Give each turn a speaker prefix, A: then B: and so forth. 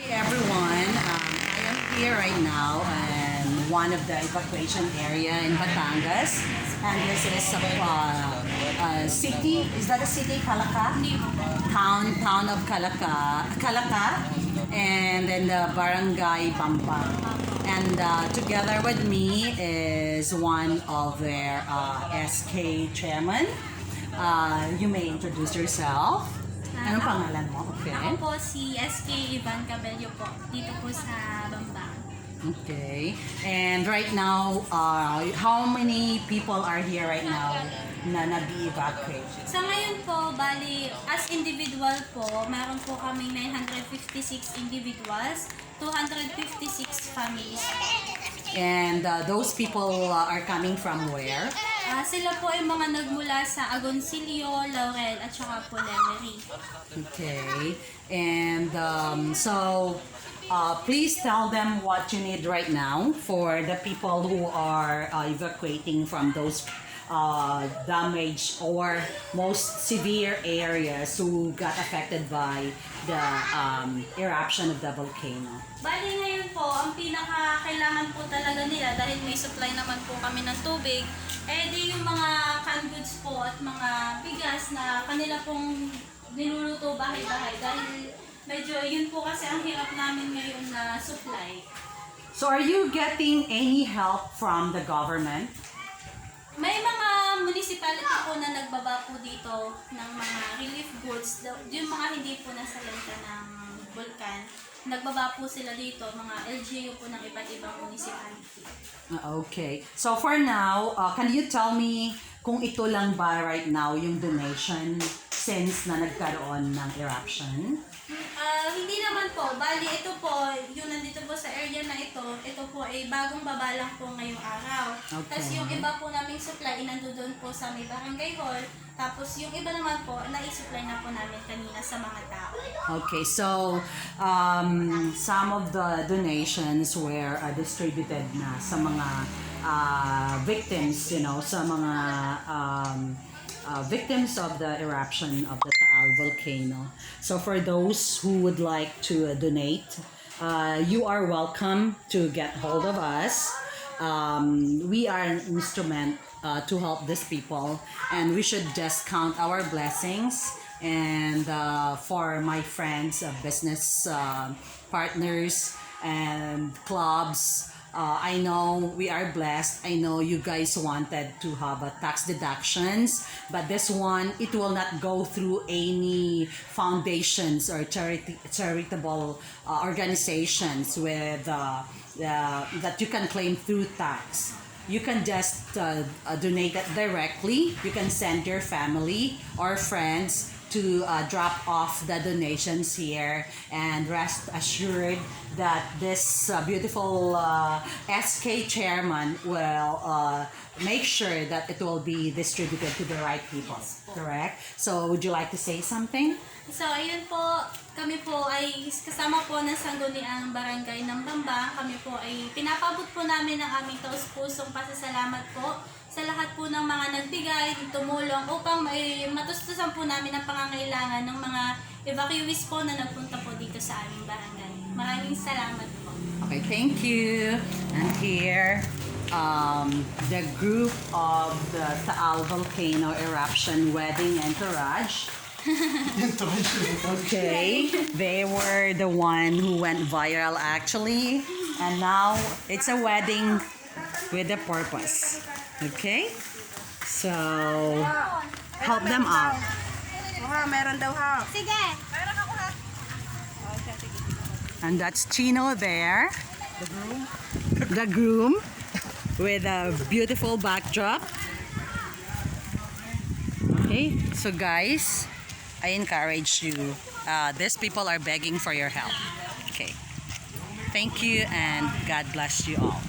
A: Hey everyone, I am here right now in one of the evacuation area in Batangas, and this is a city. Is that a city, Calaca? Town of Calaca, and then the barangay Pampang. And together with me is one of their SK chairman. You may introduce yourself. Anong pangalan mo? Okay.
B: Ako po si SK Ivan Cabello po, dito po sa Bambang.
A: Okay. And right now, how many people are here right now na nag-evacuate?
B: Sa ngayon po, bali, as individual po, meron po kaming 956 individuals, 256 families.
A: And those people are coming from where?
B: Sila po ay mga nagmula sa Agoncillo, Laurel, at saka po Lemery.
A: Okay. And so, please tell them what you need right now for the people who are evacuating from those damaged or most severe areas who got affected by the eruption of the volcano.
B: Bali ngayon po, ang pinaka-kailangan po talaga nila dahil may supply naman po kami ng tubig, di yung mga canned goods po at mga bigas na kanila pong niluluto bahay-bahay dahil medyo yun po kasi ang hirap namin ngayon na supply.
A: So are you getting any help from the government?
B: May mga municipality po na nagbaba po dito ng mga relief goods, yung mga hindi po nasa lenta ng vulkan. Nagbaba po sila dito, mga LGU po ng iba't ibang municipality.
A: Okay. So for now, can you tell me kung ito lang ba right now yung donation since na nagkaroon ng eruption?
B: Hindi naman po. Bali, ito po, yung nandito po sa area na ito po ay bagong baba lang po ngayong araw.
A: Okay.
B: Tapos yung iba po naming supply, inandoon po sa may barangay hall. Tapos yung iba naman po, na-supply na po namin kanina sa mga tao.
A: Okay, so some of the donations were distributed na sa mga victims, sa mga victims of the eruption of the TAAL volcano. So for those who would like to donate, you are welcome to get hold of us. We are an instrument to help these people, and we should just count our blessings. And for my friends, business partners and clubs, I know we are blessed. I know you guys wanted to have a tax deductions, but this one, it will not go through any foundations or charitable organizations with that you can claim through tax. You can just donate it directly. You can send your family or friends to drop off the donations here, and rest assured that this beautiful SK chairman will make sure that it will be distributed to the right people. Correct? So would you like to say something?
B: So, ayun po, kami po ay kasama po ng sangguniang barangay ng Bambang. Kami po ay pinapabot po namin ang aming taus-pusong pasasalamat po sa lahat po ng mga nagbigay, tumulong upang matustusan po namin ang pangangailangan ng mga evacuees po na nagpunta po dito sa aming barangay. Maraming salamat po.
A: Okay, thank you. And here, the group of the TAAL volcano eruption wedding entourage. Okay, they were the one who went viral actually, and now it's a wedding with a purpose. Okay, so help them out.
C: Meron daw ha.
B: Sige!
A: And that's Chino there, the groom with a beautiful backdrop. Okay, so guys, I encourage you. These people are begging for your help. Okay. Thank you, and God bless you all.